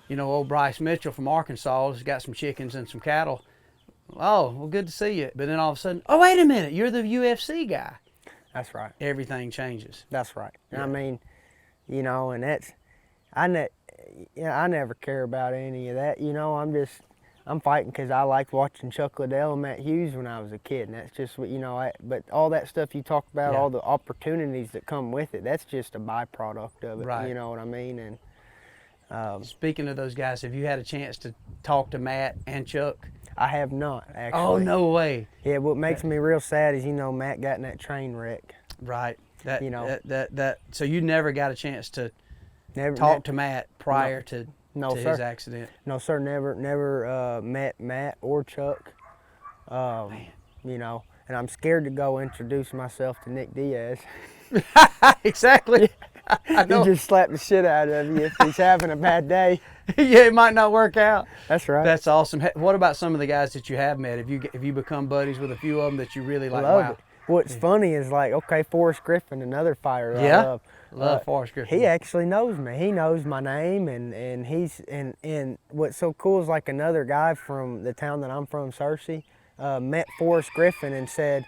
you know, old Bryce Mitchell from Arkansas has got some chickens and some cattle. Oh, well, good to see you. But then all of a sudden, oh, wait a minute, you're the UFC guy. That's right. Everything changes. That's right. Yeah. I mean, you know, and that's, I never care about any of that. You know, I'm fighting because I liked watching Chuck Liddell and Matt Hughes when I was a kid, and that's just what, you know, but all that stuff you talk about, all the opportunities that come with it, that's just a byproduct of it. Right. You know what I mean? And speaking of those guys, have you had a chance to talk to Matt and Chuck? I have not, actually. Oh, no way. Yeah, what makes me real sad is, you know, Matt got in that train wreck. Right. That, you know, so you never got a chance to talk to Matt prior to his accident? No, sir. Never met Matt or Chuck. You know, and I'm scared to go introduce myself to Nick Diaz. Exactly. I know. He just slapped the shit out of you if he's having a bad day. Yeah, it might not work out. That's right. That's awesome. What about some of the guys that you have met? Have you become buddies with a few of them that you really like? Love wow. it. What's funny is, like, okay, Forrest Griffin, another fighter yeah. I love Forrest Griffin. He actually knows me. He knows my name, and he's and what's so cool is, like, another guy from the town that I'm from, Searcy, met Forrest Griffin and said,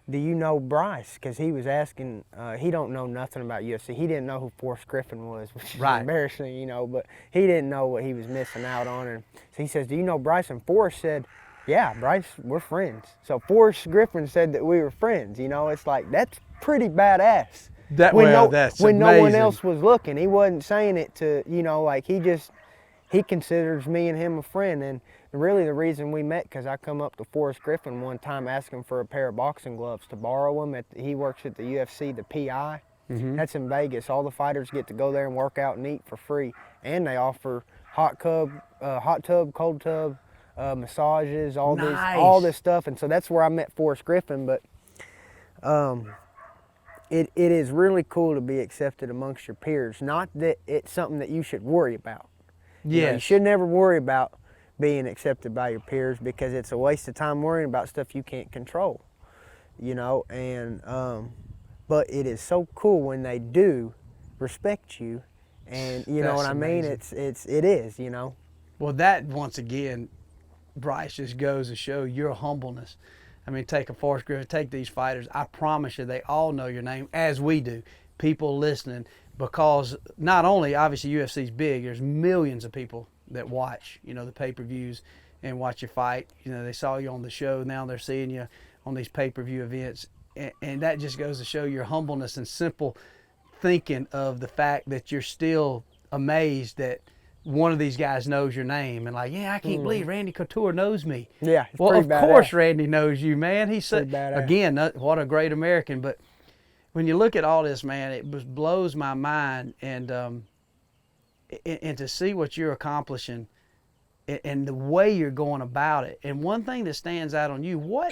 "Do you know Bryce?" Because he was asking, he don't know nothing about UFC. He didn't know who Forrest Griffin was, which is embarrassing, you know, but he didn't know what he was missing out on. And so he says, "Do you know Bryce?" And Forrest said, "Yeah, Bryce, we're friends." So Forrest Griffin said that we were friends. You know, it's like, that's pretty badass. That's when no one amazing. else was looking. He wasn't saying it to, you know, like, he considers me and him a friend. And really the reason we met, because I come up to Forrest Griffin one time asking for a pair of boxing gloves to borrow them. He works at the UFC, the PI. Mm-hmm. That's in Vegas. All the fighters get to go there and work out and eat for free. And they offer hot tub, cold tub, massages, all this stuff. And so that's where I met Forrest Griffin. But it is really cool to be accepted amongst your peers. Not that it's something that you should worry about. Yeah. You should never worry about being accepted by your peers, because it's a waste of time worrying about stuff you can't control. You know, and but it is so cool when they do respect you, and you know what I mean. It is, you know. Well, that once again, Bryce, just goes to show your humbleness. I mean, take a Forrest Griffin, take these fighters. I promise you, they all know your name, as we do. People listening, because not only obviously UFC's big, there's millions of people that watch, you know, the pay-per-views and watch you fight. You know, they saw you on the show, now they're seeing you on these pay-per-view events, and that just goes to show your humbleness and simple thinking of the fact that you're still amazed that one of these guys knows your name, and like, yeah, I can't believe Randy Couture knows me. Yeah, it's well, of badass. course Randy knows you, man. He's badass. Again, what a great American. But when you look at all this, man, it blows my mind, and to see what you're accomplishing and the way you're going about it. And one thing that stands out on you, what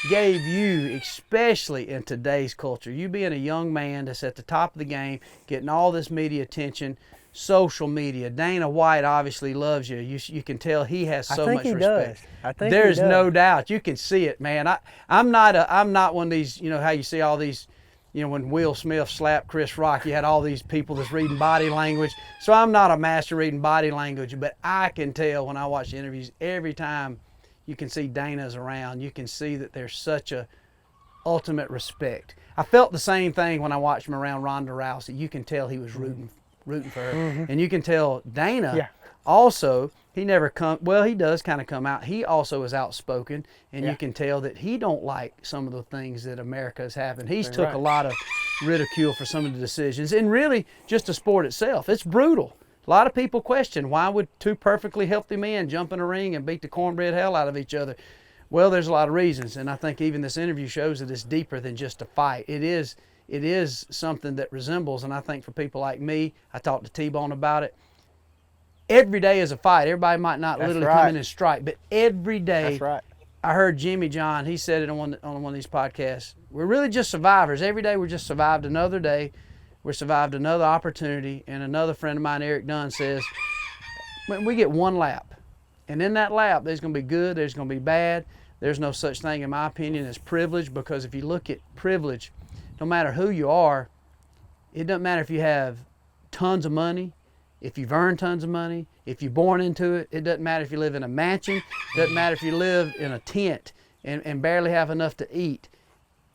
gave you, especially in today's culture, you being a young man that's at the top of the game, getting all this media attention, social media. Dana White obviously loves you. You can tell he has so much respect. I think there's he does. no doubt. You can see it, man. I'm not one of these, you know, how you see all these, you know, when Will Smith slapped Chris Rock, you had all these people that's reading body language. So I'm not a master reading body language, but I can tell when I watch the interviews, every time you can see Dana's around, you can see that there's such a ultimate respect. I felt the same thing when I watched him around Ronda Rousey. You can tell he was rooting for her. Mm-hmm. And you can tell Dana also, he does kind of come out. He also is outspoken, and you can tell that he don't like some of the things that America is having. He's took a lot of ridicule for some of the decisions, and really just the sport itself. It's brutal. A lot of people question, why would two perfectly healthy men jump in a ring and beat the cornbread hell out of each other? Well, there's a lot of reasons, and I think even this interview shows that it's deeper than just a fight. It is something that resembles, and I think for people like me, I talked to T-Bone about it, every day is a fight. Everybody might not literally come in and strike, but every day. That's right. I heard Jimmy John, he said it on one of these podcasts, we're really just survivors. Every day we're just survived another day. We survived another opportunity. And another friend of mine, Eric Dunn, says, we get one lap. And in that lap, there's going to be good, there's going to be bad. There's no such thing, in my opinion, as privilege, because if you look at privilege, no matter who you are, it doesn't matter if you have tons of money, if you've earned tons of money, if you're born into it. It doesn't matter if you live in a mansion. It doesn't matter if you live in a tent and barely have enough to eat.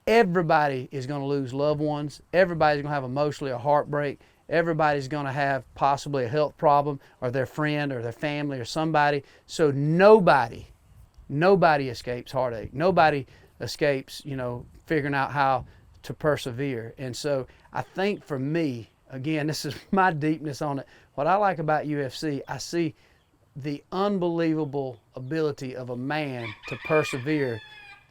Everybody is going to lose loved ones. Everybody's going to have emotionally a heartbreak. Everybody's going to have possibly a health problem, or their friend or their family or somebody. So nobody escapes heartache. Nobody escapes, figuring out how to persevere. And so I think for me, again, this is my deepness on it. What I like about UFC, I see the unbelievable ability of a man to persevere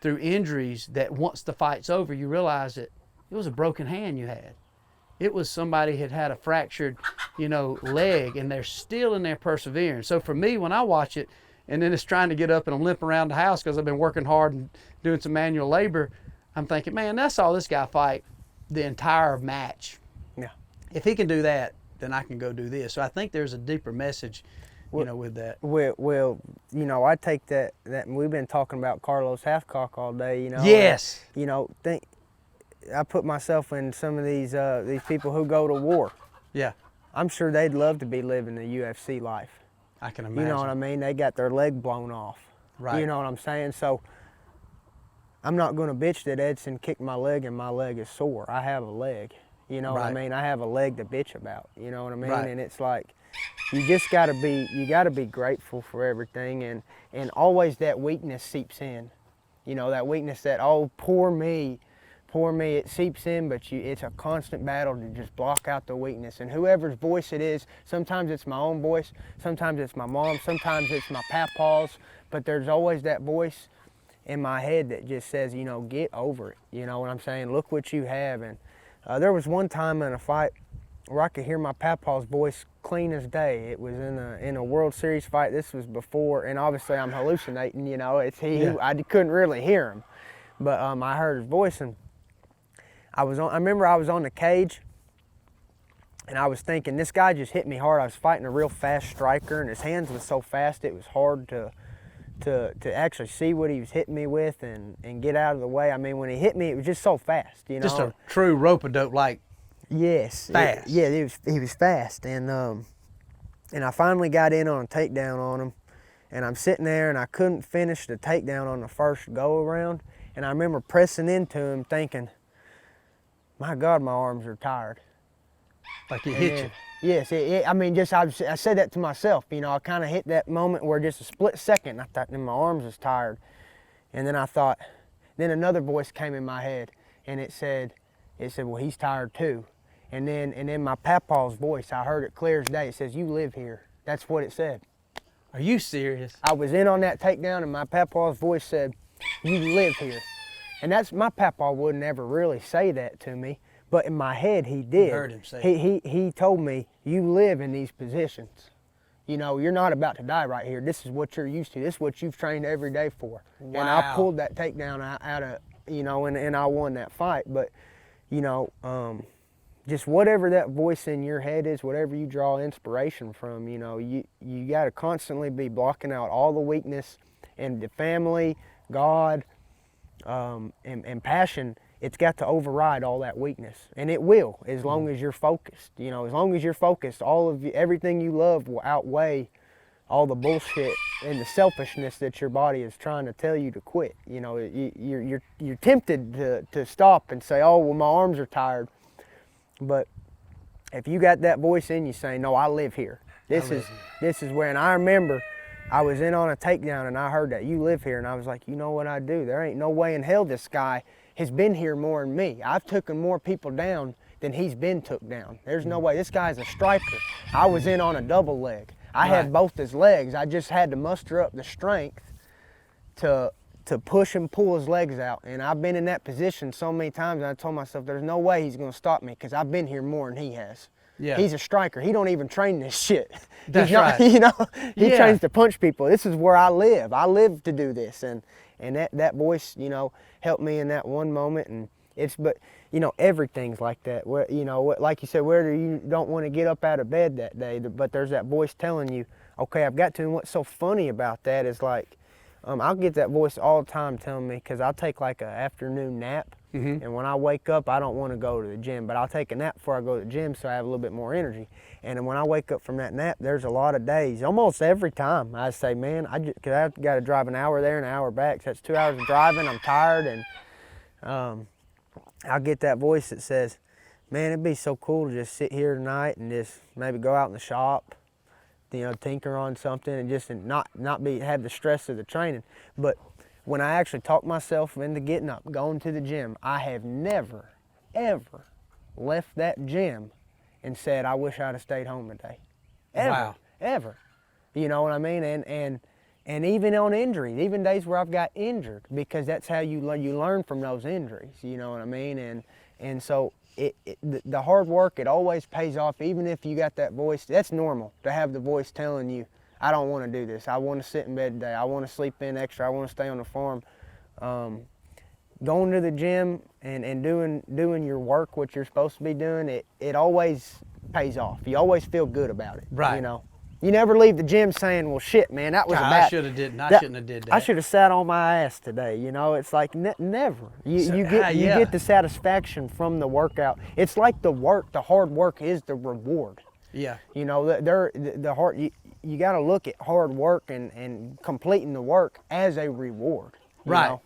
through injuries that once the fight's over, you realize that it was a broken hand you had. It was somebody had a fractured, leg, and they're still in there persevering. So for me, when I watch it, and then it's trying to get up and I'm limping around the house because I've been working hard and doing some manual labor, I'm thinking, man, I saw this guy fight the entire match. Yeah. If he can do that, then I can go do this. So I think there's a deeper message, with that. Well, I take that we've been talking about Carlos Hathcock all day, Yes. I put myself in some of these people who go to war. Yeah. I'm sure they'd love to be living the UFC life. I can imagine. You know what I mean? They got their leg blown off. Right. You know what I'm saying? So I'm not going to bitch that Edson kicked my leg and my leg is sore. I have a leg. You know what I mean? I have a leg to bitch about. You know what I mean? Right. And it's like, you just got to be grateful for everything, and always that weakness seeps in. That weakness that, oh, poor me, it seeps in, but it's a constant battle to just block out the weakness. And whoever's voice it is, sometimes it's my own voice, sometimes it's my mom, sometimes it's my papa's, but there's always that voice in my head that just says, get over it. You know what I'm saying? Look what you have. And there was one time in a fight where I could hear my papa's voice clean as day. It was in a World Series fight. This was before, and obviously I'm hallucinating, I couldn't really hear him. But I heard his voice, and I remember I was on the cage, and I was thinking, this guy just hit me hard. I was fighting a real fast striker, and his hands was so fast it was hard to actually see what he was hitting me with and get out of the way. I mean, when he hit me, it was just so fast, Just a true rope-a-dope, like. Yes. Fast. He was fast, and I finally got in on a takedown on him, and I'm sitting there, and I couldn't finish the takedown on the first go around, and I remember pressing into him, thinking, my God, my arms are tired. Like he hit you. Yes, I said that to myself. I kind of hit that moment where just a split second, I thought, my arms was tired, and then I thought, then another voice came in my head, and it said, well, he's tired too. And then my papa's voice, I heard it clear as day. It says, you live here. That's what it said. Are you serious? I was in on that takedown, and my papa's voice said, you live here. And my papa wouldn't ever really say that to me, but in my head he did. You heard him say it. He told me, you live in these positions. You're not about to die right here. This is what you're used to. This is what you've trained every day for. Wow. And I pulled that takedown out of, and I won that fight. But just whatever that voice in your head is, whatever you draw inspiration from, you got to constantly be blocking out all the weakness, and the family, God, and passion. It's got to override all that weakness, and it will, as long as you're focused. As long as you're focused, everything you love will outweigh all the bullshit and the selfishness that your body is trying to tell you to quit. You're tempted to stop and say, oh, well, my arms are tired. But if you got that voice in you saying, no, I live here. This is where, and I remember I was in on a takedown and I heard that, you live here. And I was like, you know what I do? There ain't no way in hell this guy has been here more than me. I've taken more people down than he's been took down. There's no way. This guy's a striker. I was in on a double leg. I had both his legs. I just had to muster up the strength to push and pull his legs out. And I've been in that position so many times, and I told myself, there's no way he's going to stop me, because I've been here more than he has. Yeah. He's a striker. He don't even train this shit. That's right. He trains to punch people. This is where I live. I live to do this. And that voice, helped me in that one moment. And everything's like that. Where, like you said, where you don't want to get up out of bed that day, but there's that voice telling you, okay, I've got to. And what's so funny about that is, like, I'll get that voice all the time telling me, because I'll take like an afternoon nap, And when I wake up, I don't want to go to the gym, but I'll take a nap before I go to the gym so I have a little bit more energy. And then when I wake up from that nap, there's a lot of days, almost every time, I say, man, because I've got to drive an hour there and an hour back. So that's 2 hours of driving. I'm tired, and I'll get that voice that says, man, it'd be so cool to just sit here tonight and just maybe go out in the shop, tinker on something and just not have the stress of the training. But when I actually talk myself into getting up, going to the gym, I have never, ever left that gym and said, I wish I'd have stayed home today. Ever, wow. Ever. You know what I mean? And even on injuries, even days where I've got injured, because that's how you learn from those injuries, you know what I mean? And so the hard work, it always pays off, even if you got that voice. That's normal to have the voice telling you, I don't want to do this. I want to sit in bed today. I want to sleep in extra. I want to stay on the farm. Going to the gym and doing your work, what you're supposed to be doing, it always pays off. You always feel good about it. Right. You know, you never leave the gym saying, well, shit, man, that was God, bad. I shouldn't have did that. I should have sat on my ass today. You know, it's like never. You get the satisfaction from the workout. It's like the hard work is the reward. Yeah. You know, the hard. You got to look at hard work and completing the work as a reward. Right. Know?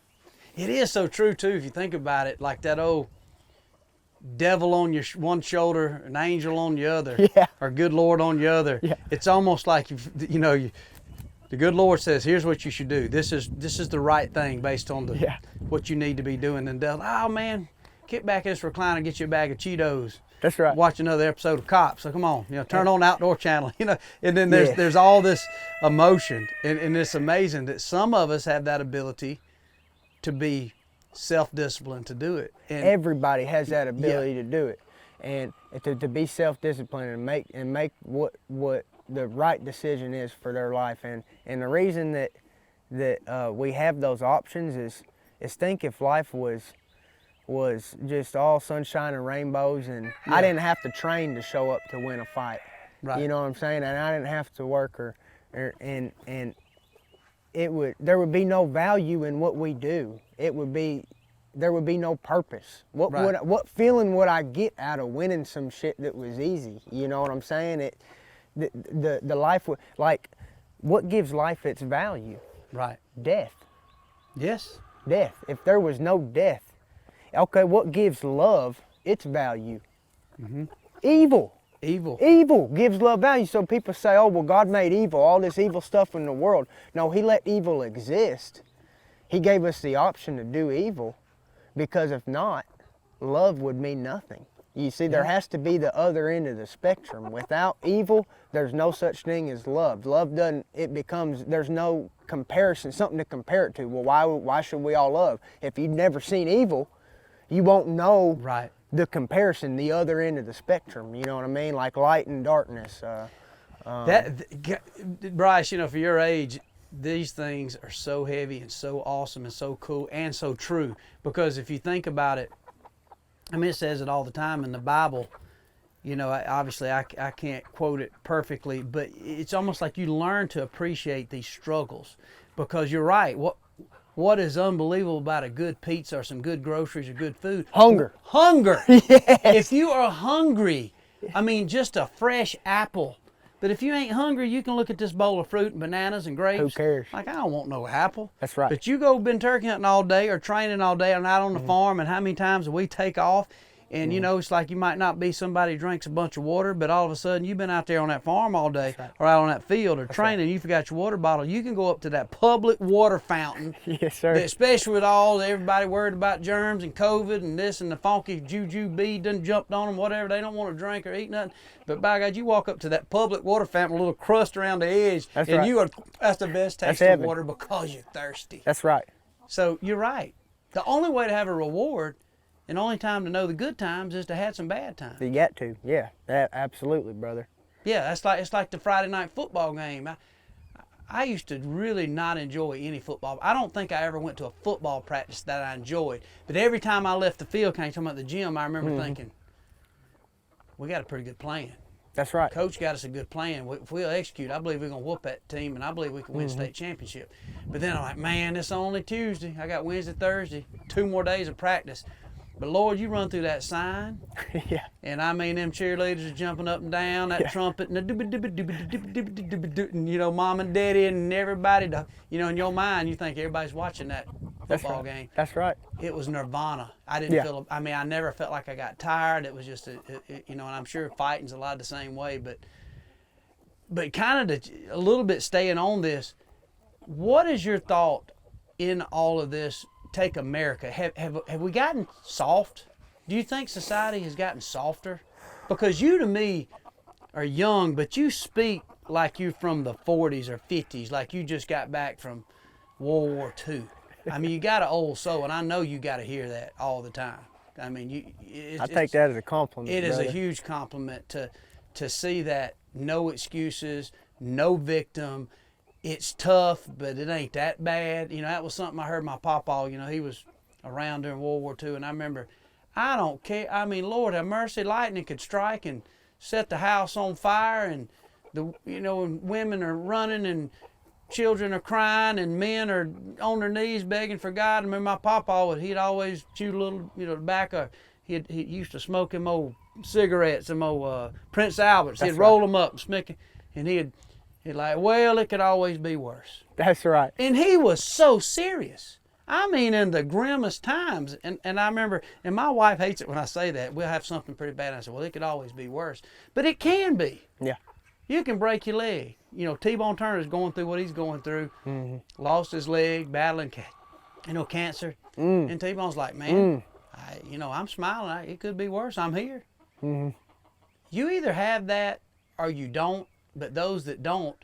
It is so true too. If you think about it, like that old devil on your one shoulder, an angel on the other, yeah. or good Lord on the other. Yeah. It's almost like the good Lord says, "Here's what you should do. This is the right thing based on what you need to be doing." And devil, oh man, kick back in this recliner, get you a bag of Cheetos. That's right. Watch another episode of Cops. So come on, turn on the Outdoor Channel, and then there's all this emotion, and it's amazing that some of us have that ability to be self-disciplined to do it. And everybody has that ability to do it, and to be self-disciplined and make what the right decision is for their life. And the reason that we have those options is think if life was just all sunshine and rainbows, and I didn't have to train to show up to win a fight. Right. You know what I'm saying? And I didn't have to work and there would be no value in what we do. There would be no purpose. What feeling would I get out of winning some shit that was easy? You know what I'm saying? The life would, like, what gives life its value? Right. Death. Yes. Death. If there was no death, okay, what gives love its value? Mm-hmm. Evil. Evil gives love value. So people say, oh, well, God made evil, all this evil stuff in the world. No, he let evil exist. He gave us the option to do evil, because if not, love would mean nothing. You see, there has to be the other end of the spectrum. Without evil, there's no such thing as love. Love there's no comparison, something to compare it to. Well, why should we all love? If you've never seen evil, you won't know the comparison, the other end of the spectrum. You know what I mean? Like light and darkness. Bryce, for your age, these things are so heavy and so awesome and so cool and so true. Because if you think about it, it says it all the time in the Bible. Obviously I can't quote it perfectly, but it's almost like you learn to appreciate these struggles. Because you're right. What is unbelievable about a good pizza or some good groceries or good food? Hunger. Yes. If you are hungry, just a fresh apple. But if you ain't hungry, you can look at this bowl of fruit and bananas and grapes. Who cares? Like, I don't want no apple. That's right. But you go been turkey hunting all day or training all day and out on the farm, and how many times do we take off? And, it's like you might not be somebody who drinks a bunch of water, but all of a sudden you've been out there on that farm all day or out on that field or training, and you forgot your water bottle. You can go up to that public water fountain. Yes, sir. Especially with everybody worried about germs and COVID and this and the funky juju bee done jumped on them, whatever. They don't want to drink or eat nothing. But by God, you walk up to that public water fountain with a little crust around the edge, that's the best taste of water because you're thirsty. That's right. So you're right. The only way to have a reward and the only time to know the good times is to have some bad times. You got to, yeah, absolutely, brother. Yeah, it's like the Friday night football game. I used to really not enjoy any football. I don't think I ever went to a football practice that I enjoyed. But every time I left the field, talking about the gym, I remember thinking, we got a pretty good plan. That's right. Coach got us a good plan. If we'll execute, I believe we're going to whoop that team, and I believe we can win state championship. But then I'm like, man, it's only Tuesday. I got Wednesday, Thursday, 2 more days of practice. But Lord, you run through that sign, Yeah. and I mean them cheerleaders are jumping up and down, that trumpet, and you know, mom and daddy and everybody, you know, in your mind, you think everybody's watching that football game. That's right. It was nirvana. I didn't feel, I mean, I never felt like I got tired. It was just, you know, and I'm sure fighting's a lot the same way, but kind of a little bit staying on this, what is your thought in all of this? Take America. Have we gotten soft? Do you think society has gotten softer? Because you to me are young, but you speak like you're from the 40s or 50s, like you just got back from World War II. I mean, you got an old soul, and I know you got to hear that all the time. I mean, I take that as a compliment. It is brother. a huge compliment to see that no excuses, no victim. It's tough, but it ain't that bad. You know, that was something I heard my papa, you know, he was around during World War II, and I remember, I don't care. I mean, Lord have mercy, lightning could strike and set the house on fire, and you know, and women are running, and children are crying, and men are on their knees begging for God. I remember my papa, he'd always chew a little, you know, tobacco. He used to smoke them old cigarettes, them old Prince Alberts. He'd roll them up and smoke it, and he'd like, well, it could always be worse. That's right. And he was so serious. I mean, in the grimmest times. And I remember, and my wife hates it when I say that. We'll have something pretty bad. And I said, well, it could always be worse. But it can be. Yeah. You can break your leg. You know, T-Bone Turner's going through what he's going through. Lost his leg, battling, you know, cancer. And T-Bone's like, man, you know, I'm smiling. It could be worse. I'm here. You either have that or you don't. But those that don't,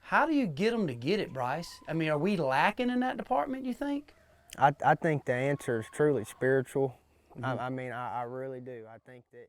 how do you get them to get it, Bryce? I mean, are we lacking in that department, you think? I think the answer is truly spiritual. I mean, I really do. I think that